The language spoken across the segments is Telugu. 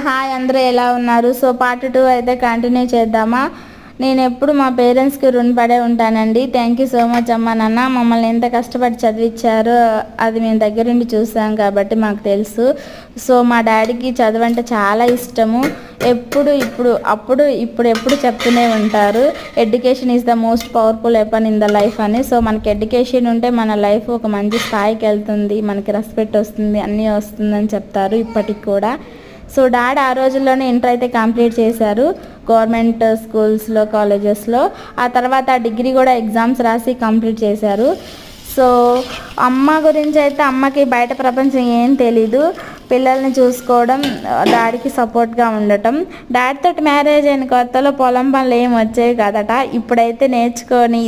హాయ్ అందరూ ఎలా ఉన్నారు? సో పార్ట్ 2 అయితే కంటిన్యూ చేద్దామా? నేను ఎప్పుడు మా పేరెంట్స్కి రుణపడే ఉంటానండి. థ్యాంక్ యూ సో మచ్ అమ్మ నాన్న, మమ్మల్ని ఎంత కష్టపడి చదివించారో అది మేము దగ్గరుండి చూసాం కాబట్టి మాకు తెలుసు. సో మా డాడీకి చదువు అంటే చాలా ఇష్టము. ఎప్పుడు చెప్తూనే ఉంటారు, education is the most powerful weapon in the life అని. సో మనకి ఎడ్యుకేషన్ ఉంటే మన లైఫ్ ఒక మంచి స్థాయికి వెళ్తుంది, మనకి రెస్పెక్ట్ వస్తుంది, అన్నీ వస్తుందని చెప్తారు ఇప్పటికి కూడా. సో డాడీ ఆ రోజుల్లోనే ఇంటర్ అయితే కంప్లీట్ చేశారు గవర్నమెంట్ స్కూల్స్లో, కాలేజెస్లో. ఆ తర్వాత డిగ్రీ కూడా ఎగ్జామ్స్ రాసి కంప్లీట్ చేశారు. సో అమ్మ గురించి అయితే అమ్మకి బయట ప్రపంచం ఏం తెలీదు. పిల్లల్ని చూసుకోవడం, డాడీకి సపోర్ట్గా ఉండటం. డాడీతో మ్యారేజ్ అయిన కొత్తలో పొలం పనులు ఏం వచ్చేవి కదట. ఇప్పుడైతే నేర్చుకొని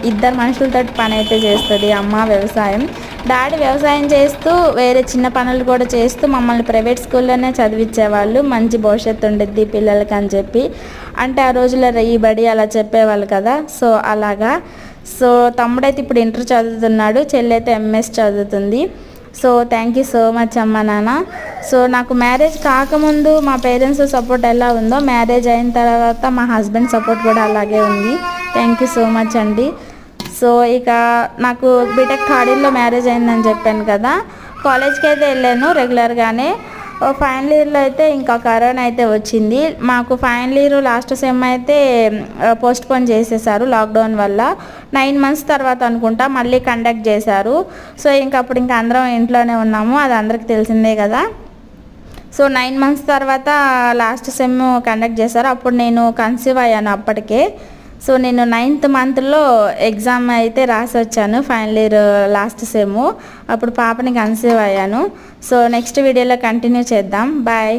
ఇద్దరు మనుషులతో పని అయితే చేస్తుంది అమ్మ. వ్యవసాయం, డాడీ వ్యవసాయం చేస్తూ వేరే చిన్న పనులు కూడా చేస్తూ మమ్మల్ని ప్రైవేట్ స్కూల్లోనే చదివించేవాళ్ళు. మంచి భవిష్యత్తు ఉండిద్ది పిల్లలకి అని చెప్పి. అంటే ఆ రోజుల్లో ఈ బడి అలా చెప్పేవాళ్ళు కదా. సో అలాగా. సో తమ్ముడైతే ఇప్పుడు ఇంటర్ చదువుతున్నాడు, చెల్లి అయితే ఎంఎస్ చదువుతుంది. So thank you so much అమ్మ నాన్న. సో నాకు మ్యారేజ్ కాకముందు మా పేరెంట్స్ సపోర్ట్ ఎలా ఉందో, మ్యారేజ్ అయిన తర్వాత మా హస్బెండ్ సపోర్ట్ కూడా అలాగే ఉంది. థ్యాంక్ యూ సో మచ్ అండి. సో ఇక నాకు బీటెక్ థర్డ్ ఇయర్లో మ్యారేజ్ అయిందని చెప్పాను కదా. కాలేజ్కి అయితే వెళ్ళాను రెగ్యులర్గానే. ఫైనల్ ఇయర్లో అయితే ఇంకా కరోనా అయితే వచ్చింది మాకు. ఫైనల్ ఇయర్ లాస్ట్ సెమ్ అయితే పోస్ట్పోన్ చేసేసారు లాక్డౌన్ వల్ల. 9 months తర్వాత అనుకుంటా మళ్ళీ కండక్ట్ చేశారు. సో అప్పుడు అందరం ఇంట్లోనే ఉన్నాము, అది అందరికీ తెలిసిందే కదా. సో 9 months తర్వాత లాస్ట్ సెమ్ కండక్ట్ చేశారు. అప్పుడు నేను కన్సీవ్ అయ్యాను అప్పటికే. సో నేను 9th monthలో ఎగ్జామ్ అయితే రాసి వచ్చాను, ఫైనల్ ఇయర్ లాస్ట్ సెమ్. అప్పుడు పాపని కన్సీవ్ అయ్యాను. సో నెక్స్ట్ వీడియోలో కంటిన్యూ చేద్దాం. బాయ్.